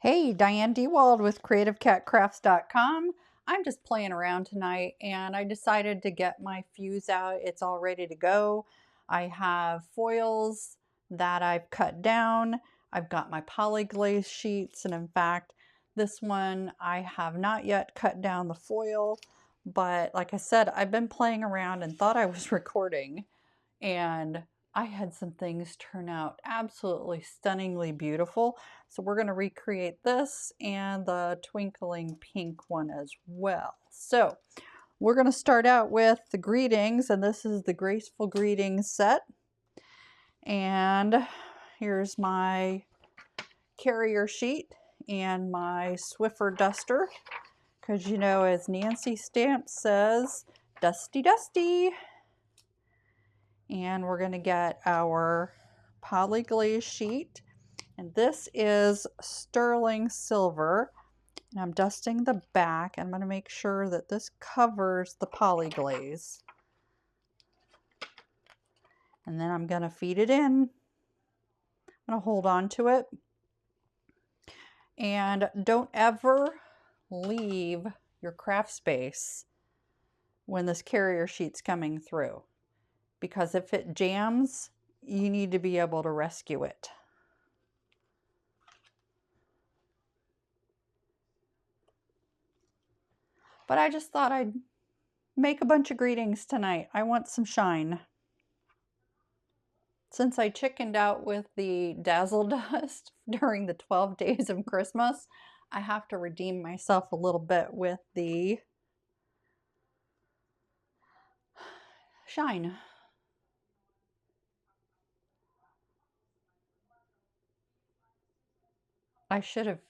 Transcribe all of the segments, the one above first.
Hey, Diane DeWald with CreativeCatCrafts.com. I'm just playing around tonight and I decided to get my fuse out. It's all ready to go. I have foils that I've cut down. I've got my Poly-Glaze sheets, and in fact, this one I have not yet cut down the foil, but like I said, I've been playing around and thought I was recording, and I had some things turn out absolutely stunningly beautiful. So we're going to recreate this and the twinkling pink one as well. So we're going to start out with the greetings, and this is the Graceful Greetings set. And here's my carrier sheet and my Swiffer duster, because you know, as Nancy Stamp says, dusty dusty. And we're going to get our Poly-Glaze sheet, and this is sterling silver, and I'm dusting the back. I'm going to make sure that this covers the Poly-Glaze, and then I'm going to feed it in. I'm going to hold on to it, and don't ever leave your craft space when this carrier sheet's coming through, because if it jams, you need to be able to rescue it. But I just thought I'd make a bunch of greetings tonight. I want some shine. Since I chickened out with the Dazzle Dust during the 12 days of Christmas, I have to redeem myself a little bit with the shine. I should have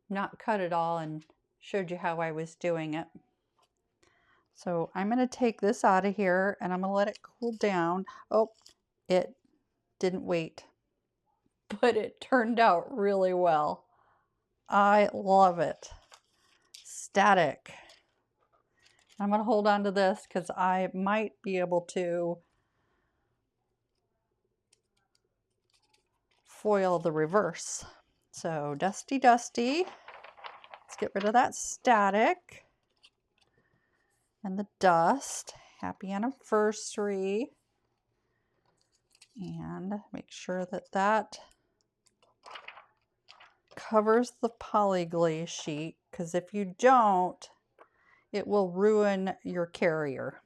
not cut it all and showed you how I was doing it. So I'm going to take this out of here and I'm going to let it cool down. Oh, it didn't wait, but it turned out really well. I love it. Static. I'm going to hold on to this because I might be able to foil the reverse. So dusty dusty. Let's get rid of that static and the dust. Happy anniversary. And make sure that that covers the Poly-Glaze sheet, because if you don't, it will ruin your carrier.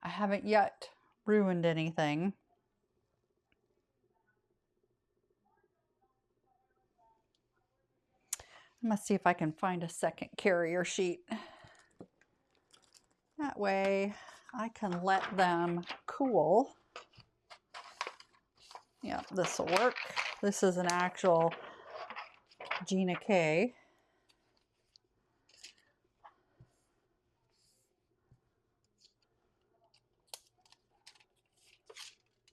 I haven't yet ruined anything. I'm going to see if I can find a second carrier sheet. That way I can let them cool. Yeah, this will work. This is an actual Gina K.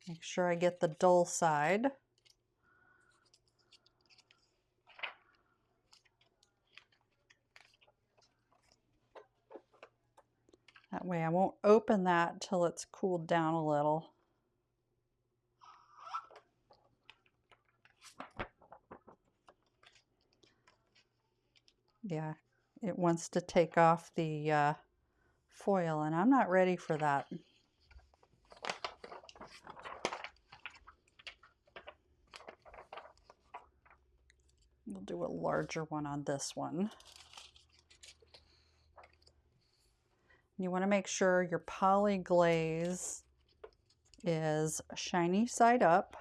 Make sure I get the dull side. That way I won't open that till it's cooled down a little. Yeah, it wants to take off the foil, and I'm not ready for that. We'll do a larger one on this one. You want to make sure your Poly-Glaze is shiny side up.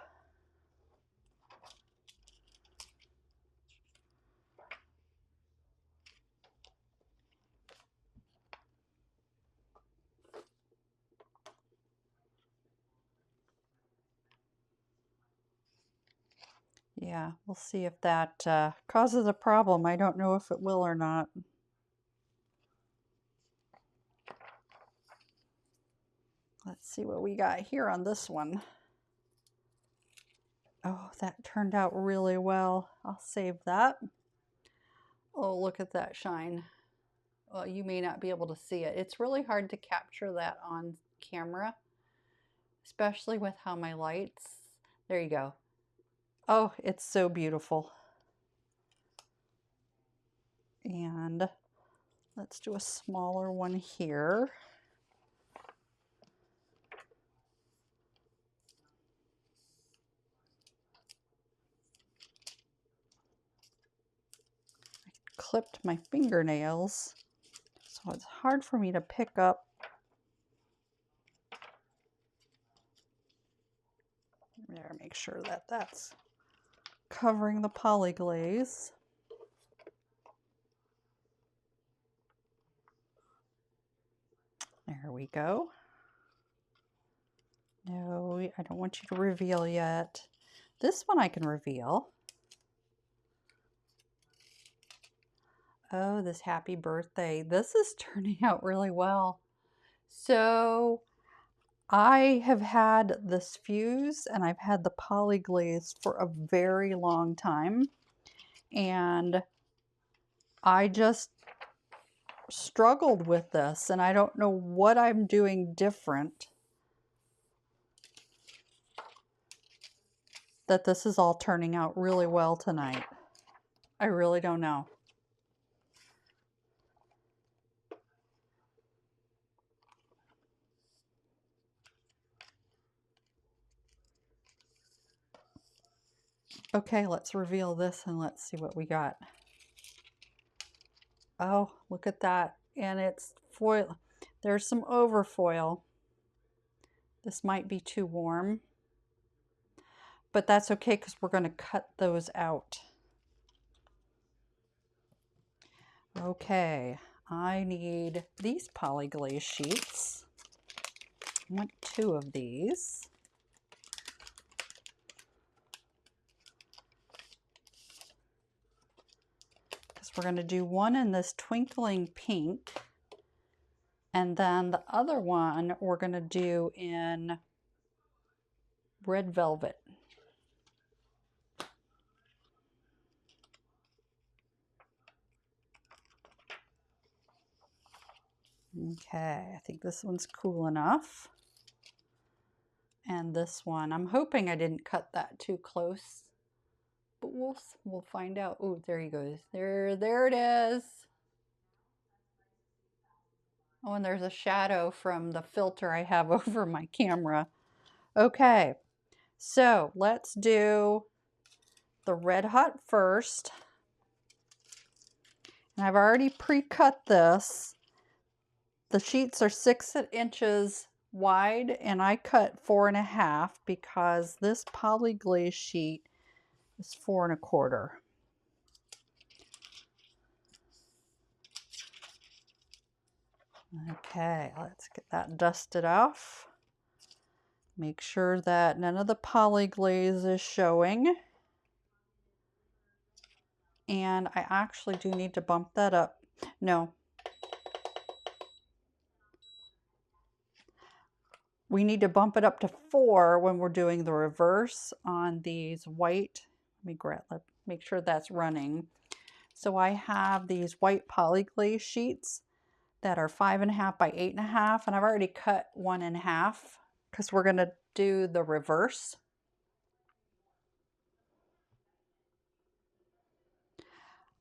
Yeah, we'll see if that causes a problem. I don't know if it will or not. Let's see what we got here on this one. Oh, that turned out really well. I'll save that. Oh, look at that shine. Well, you may not be able to see it. It's really hard to capture that on camera, especially with how my lights, there you go. Oh, it's so beautiful. And let's do a smaller one here. I clipped my fingernails, so it's hard for me to pick up. There, make sure that that's covering the Poly-Glaze. There we go. No, I don't want you to reveal yet. This one I can reveal. Oh, this happy birthday. This is turning out really well. So I have had this fuse and I've had the Poly-Glaze for a very long time. And I just struggled with this and I don't know what I'm doing different that this is all turning out really well tonight. I really don't know. Okay, let's reveal this and let's see what we got. Oh, look at that. And it's foil. There's some overfoil. This might be too warm, but that's okay because we're going to cut those out. Okay, I need these Poly-Glaze sheets. I want 2 of these. Because we're going to do one in this twinkling pink. And then the other one we're going to do in red velvet. Okay, I think this one's cool enough. And this one, I'm hoping I didn't cut that too close, but we'll find out. Oh, there he goes. There it is. Oh, and there's a shadow from the filter I have over my camera. Okay, so let's do the red hot first. And I've already pre-cut this. The sheets are 6 inches wide and I cut 4.5 because this Poly-Glaze sheet is 4 1/4. Okay, let's get that dusted off. Make sure that none of the Poly-Glaze is showing. And I actually do need to bump that up. No. We need to bump it up to 4 when we're doing the reverse on these white. Make sure that's running. So I have these white Poly-Glaze sheets that are 5.5 by 8.5, and I've already cut 1.5 because we're going to do the reverse.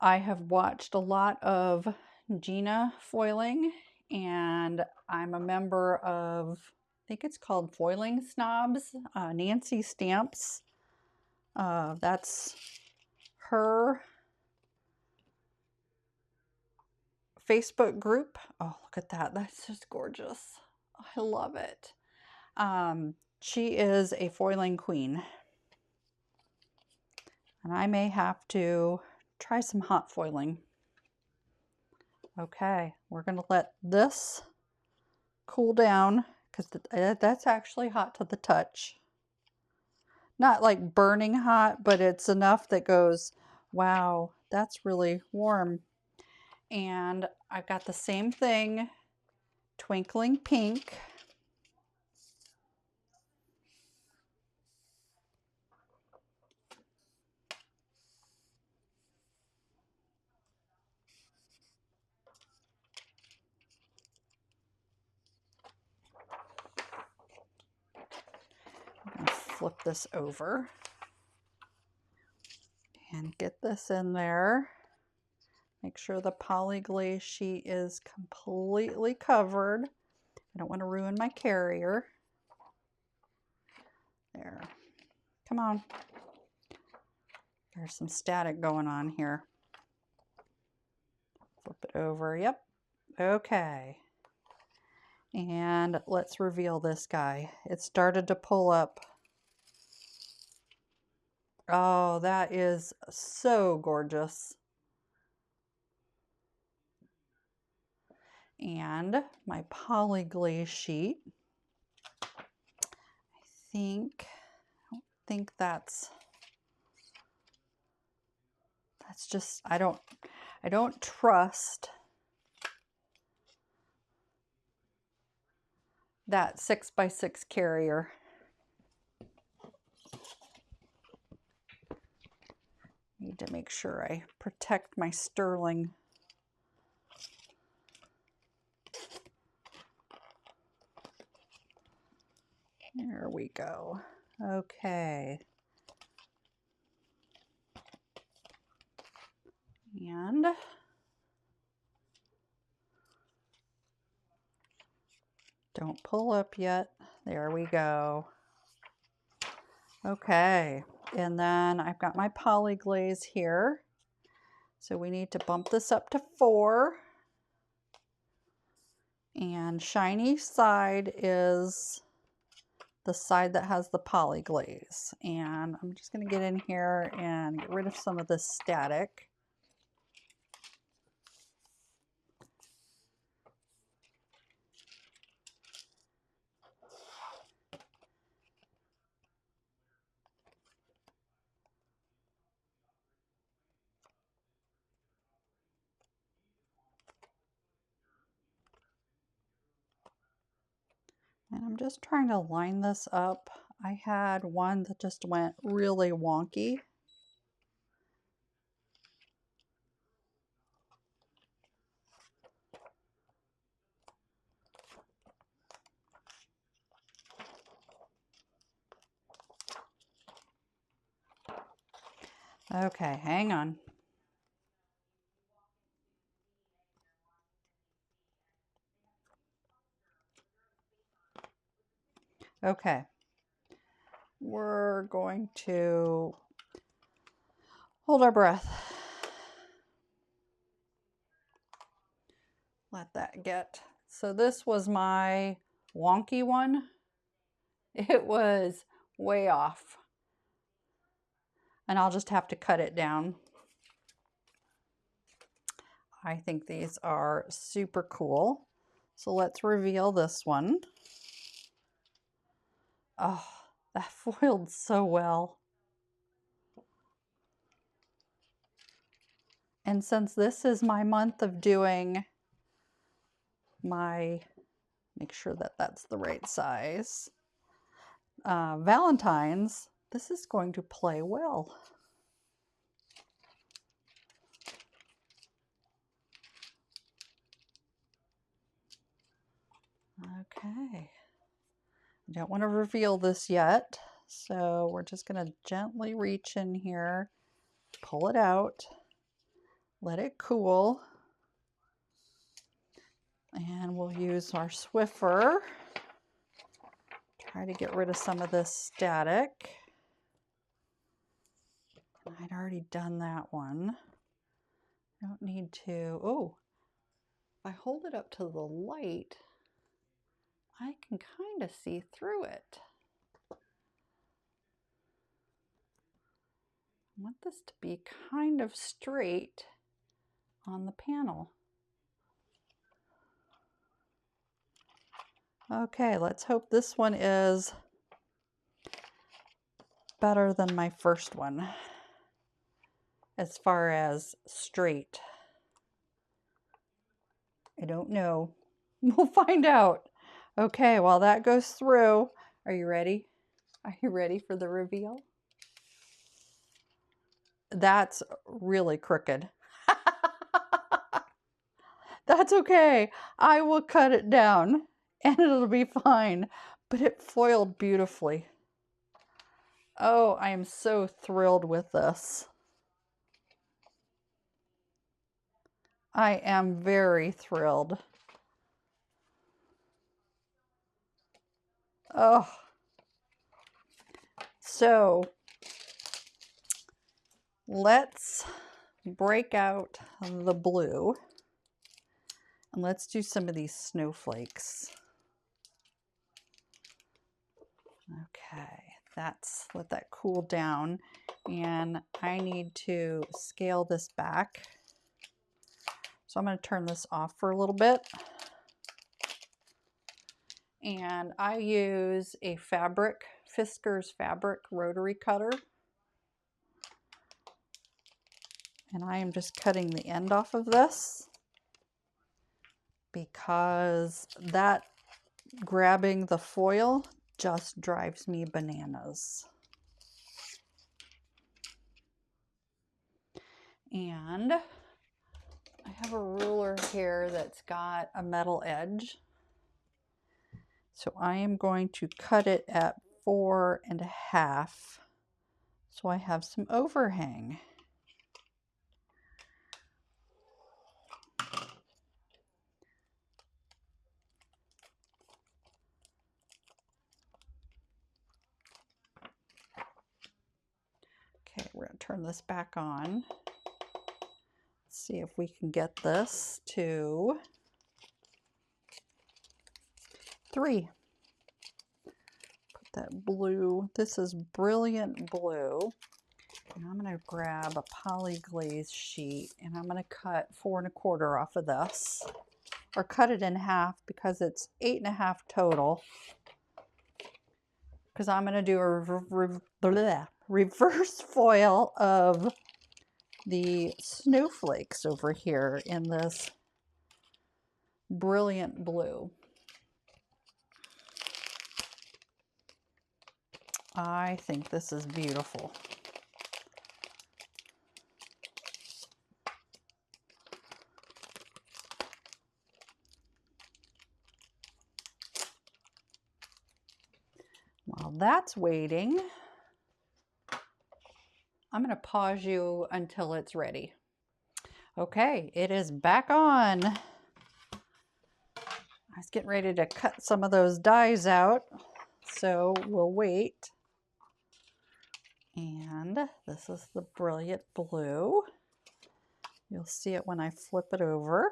I have watched a lot of Gina foiling, and I'm a member of, I think it's called Foiling Snobs, Nancy Stamps. That's her Facebook group. Oh, look at that. That's just gorgeous. I love it. She is a foiling queen. And I may have to try some hot foiling. Okay, we're going to let this cool down because that's actually hot to the touch. Not like burning hot, but it's enough that goes, wow, that's really warm. And I've got the same thing, twinkling pink. flip this over and get this in there. Make sure the Poly-Glaze sheet is completely covered. I don't want to ruin my carrier. There. Come on. There's some static going on here. Flip it over. Yep. Okay. And let's reveal this guy. It started to pull up. Oh, that is so gorgeous. And my Poly-Glaze sheet. I don't think that's just, I don't trust that 6x6 carrier. Need to make sure I protect my sterling. There we go. Okay. And don't pull up yet. There we go. Okay. And then I've got my Poly-Glaze here. So we need to bump this up to 4. And shiny side is the side that has the Poly-Glaze. And I'm just going to get in here and get rid of some of this static. And I'm just trying to line this up. I had one that just went really wonky. Okay, hang on. Okay, we're going to hold our breath. Let that get. So this was my wonky one. It was way off. And I'll just have to cut it down. I think these are super cool. So let's reveal this one. Oh, that foiled so well. And since this is my month of doing my, make sure that that's the right size, Valentine's, this is going to play well. Okay. I don't want to reveal this yet, so we're just going to gently reach in here, pull it out, let it cool, and we'll use our Swiffer. Try to get rid of some of this static. I'd already done that one. Don't need to, oh, if I hold it up to the light, I can kind of see through it. I want this to be kind of straight on the panel. Okay, let's hope this one is better than my first one as far as straight. I don't know. We'll find out. Okay, while that goes through, are you ready? Are you ready for the reveal? That's really crooked. That's okay. I will cut it down and it'll be fine. But it foiled beautifully. Oh, I am so thrilled with this. I am very thrilled. Oh, so let's break out the blue and let's do some of these snowflakes. Okay, let that cool down, and I need to scale this back. So I'm going to turn this off for a little bit. And I use a Fiskars fabric rotary cutter. And I am just cutting the end off of this because that grabbing the foil just drives me bananas. And I have a ruler here that's got a metal edge. So I am going to cut it at 4.5 so I have some overhang. Okay, we're going to turn this back on. Let's see if we can get this to 3. Put that blue, this is brilliant blue. And I'm going to grab a Poly-Glaze sheet and I'm going to cut 4.25 off of this. Or cut it in half because it's 8.5 total. Because I'm going to do a reverse foil of the snowflakes over here in this brilliant blue. I think this is beautiful. While that's waiting, I'm going to pause you until it's ready. Okay, it is back on. I was getting ready to cut some of those dies out, so we'll wait. And this is the brilliant blue. You'll see it when I flip it over.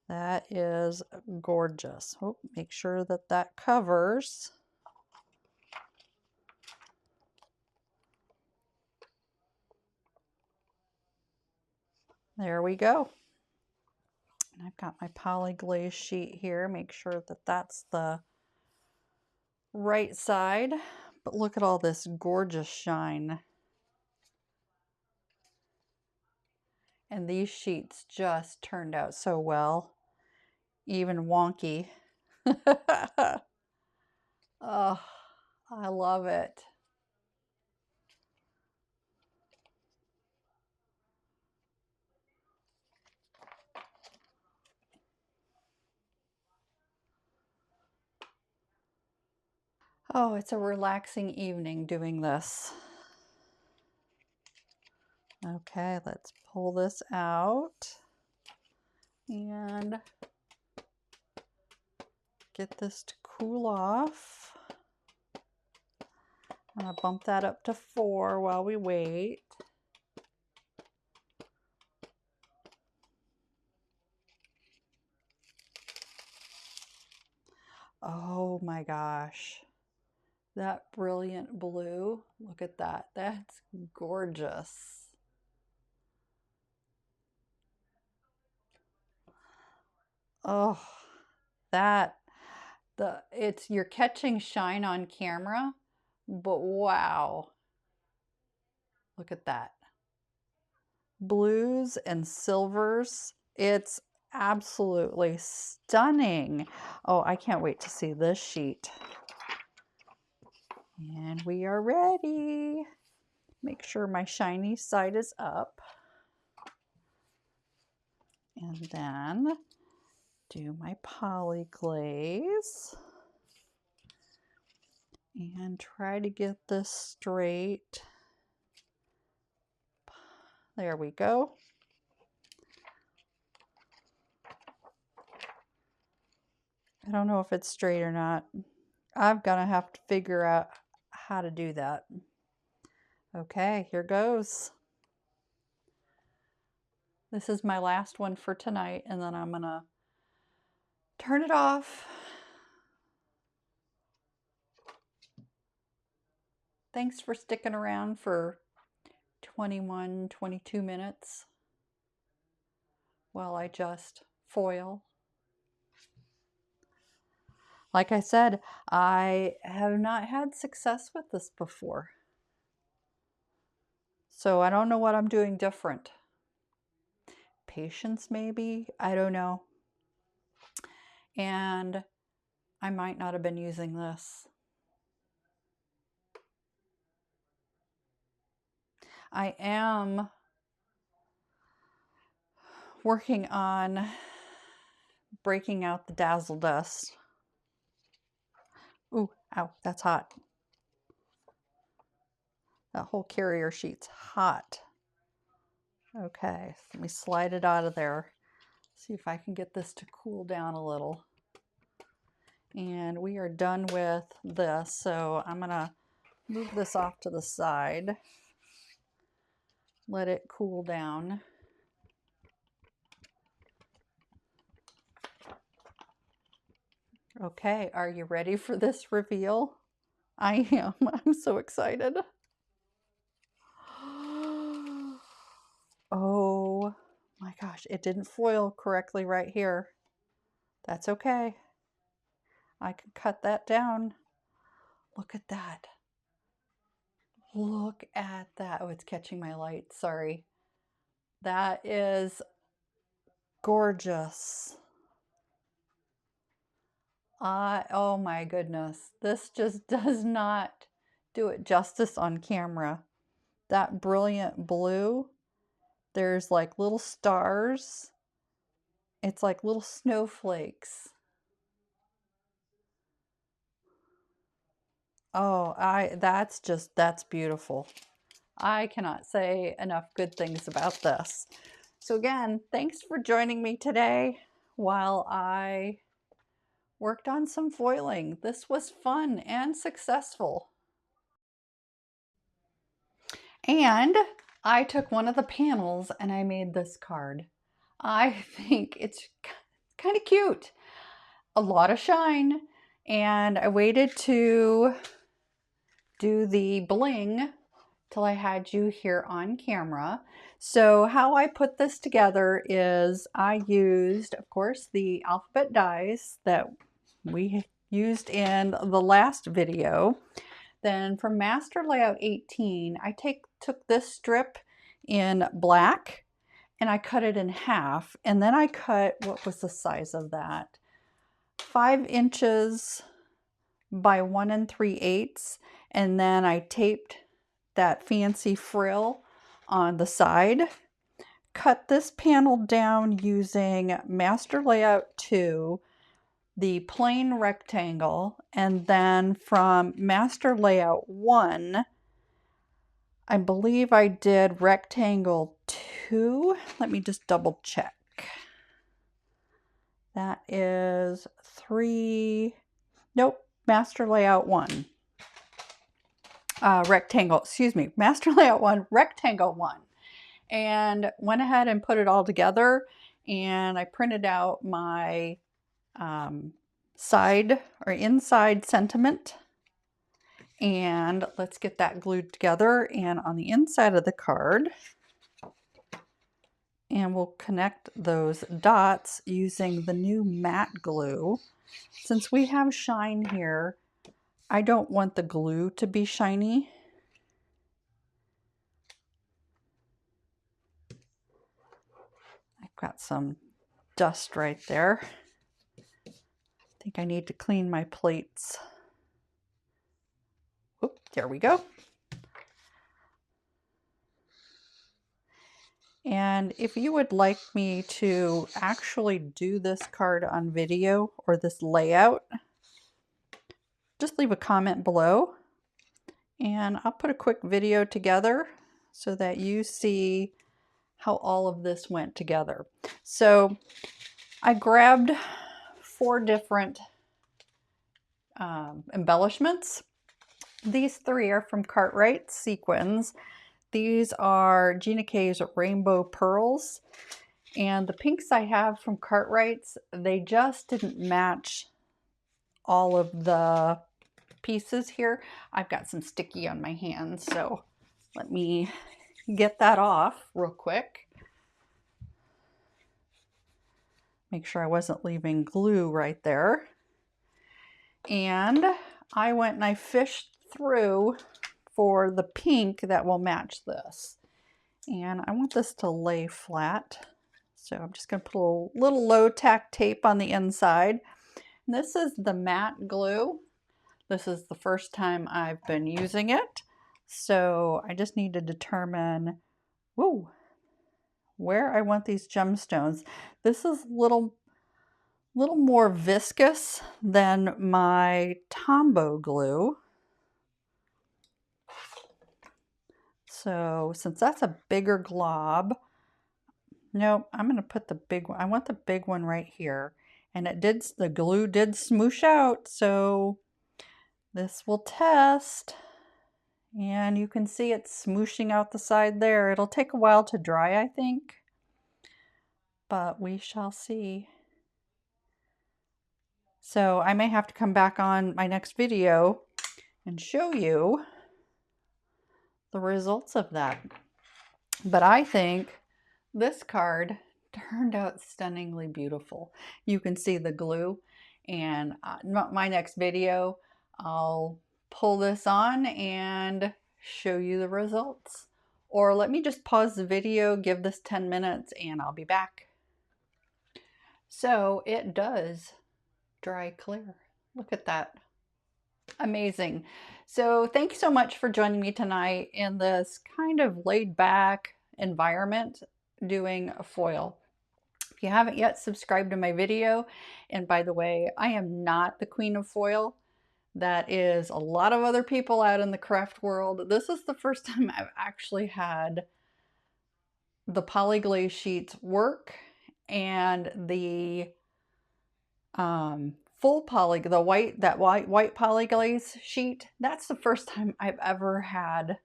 That is gorgeous. Oh, make sure that that covers. There we go. And I've got my Poly-Glaze sheet here. Make sure that that's the right side. But look at all this gorgeous shine. And these sheets just turned out so well. Even wonky. Oh, I love it. Oh, it's a relaxing evening doing this. Okay, let's pull this out and get this to cool off. I'm gonna bump that up to 4 while we wait. Oh my gosh. That brilliant blue, look at that. That's gorgeous. Oh, you're catching shine on camera, but wow. Look at that. Blues and silvers. It's absolutely stunning. Oh, I can't wait to see this sheet. And we are ready. Make sure my shiny side is up. And then do my Poly-Glaze. and try to get this straight. There we go. I don't know if it's straight or not. I'm gonna have to figure out how to do that. Okay, here goes. This is my last one for tonight, and then I'm gonna turn it off. Thanks for sticking around for 21, 22 minutes while I just foil. Like I said, I have not had success with this before. So I don't know what I'm doing different. Patience maybe, I don't know. And I might not have been using this. I am working on breaking out the dazzle dust. Ooh, ow, that's hot. That whole carrier sheet's hot. Okay, let me slide it out of there. See if I can get this to cool down a little. And we are done with this, so I'm gonna move this off to the side. Let it cool down. Okay, are you ready for this reveal? I am. I'm so excited. Oh my gosh, it didn't foil correctly right here. That's okay. I can cut that down. Look at that. Look at that. Oh, it's catching my light. Sorry. That is gorgeous. Oh my goodness. This just does not do it justice on camera. That brilliant blue, there's like little stars. It's like little snowflakes. Oh, that's beautiful. I cannot say enough good things about this. So again, thanks for joining me today while I worked on some foiling. This was fun and successful. And I took one of the panels and I made this card. I think it's kind of cute. A lot of shine. And I waited to do the bling till I had you here on camera. So how I put this together is I used, of course, the alphabet dies that we used in the last video. Then from Master Layout 18, I took this strip in black and I cut it in half. And then I cut, what was the size of that? 5 inches by 1 3/8. And then I taped that fancy frill on the side. Cut this panel down using Master Layout 2, the plain rectangle, and then from Master Layout 1, I believe I did rectangle 2. Let me just double check. That is 3, nope, Master Layout 1. Rectangle, excuse me, Master Layout 1, Rectangle 1. And went ahead and put it all together, and I printed out my side or inside sentiment. And let's get that glued together and on the inside of the card. And we'll connect those dots using the new matte glue. Since we have shine here, I don't want the glue to be shiny. I've got some dust right there. I think I need to clean my plates. Oop, there we go. And if you would like me to actually do this card on video or this layout, just leave a comment below, and I'll put a quick video together so that you see how all of this went together. So I grabbed 4 different embellishments. These 3 are from Cartwright Sequins. These are Gina K's Rainbow Pearls. And the pinks I have from Cartwright's, they just didn't match all of the pieces here. I've got some sticky on my hands, so let me get that off real quick. Make sure I wasn't leaving glue right there. And I went and I fished through for the pink that will match this. And I want this to lay flat. So I'm just going to put a little low tack tape on the inside. And this is the matte glue. This is the first time I've been using it. So I just need to determine, whoa, where I want these gemstones. This is a little more viscous than my Tombow glue. So since that's a bigger glob, nope, I'm going to put the big one. I want the big one right here. And the glue did smoosh out, so this will test. And you can see it smooshing out the side there. It'll take a while to dry, I think, but we shall see. So I may have to come back on my next video and show you the results of that. But I think this card turned out stunningly beautiful. You can see the glue, and my next video, I'll pull this on and show you the results. Or let me just pause the video, give this 10 minutes, and I'll be back. So it does dry clear. Look at that. Amazing. So thank you so much for joining me tonight in this kind of laid back environment doing a foil. If you haven't yet subscribed to my video, and by the way, I am not the queen of foil. That is a lot of other people out in the craft world. This is the first time I've actually had the Poly-Glaze sheets work, and the full poly, the white Poly-Glaze sheet. That's the first time I've ever had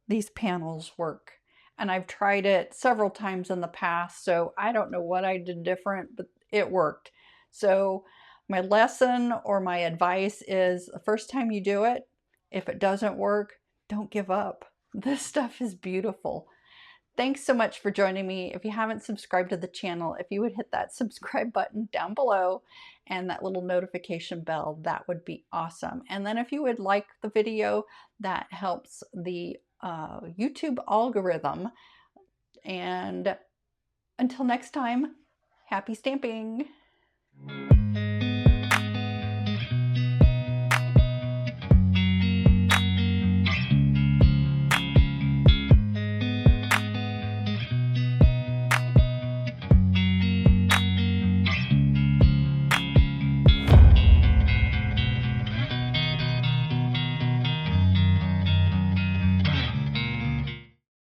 these panels work. And I've tried it several times in the past, so I don't know what I did different, but it worked. So my lesson or my advice is, the first time you do it, if it doesn't work, don't give up. This stuff is beautiful. Thanks so much for joining me. If you haven't subscribed to the channel, if you would hit that subscribe button down below and that little notification bell, that would be awesome. And then if you would like the video, that helps the YouTube algorithm. And until next time, happy stamping.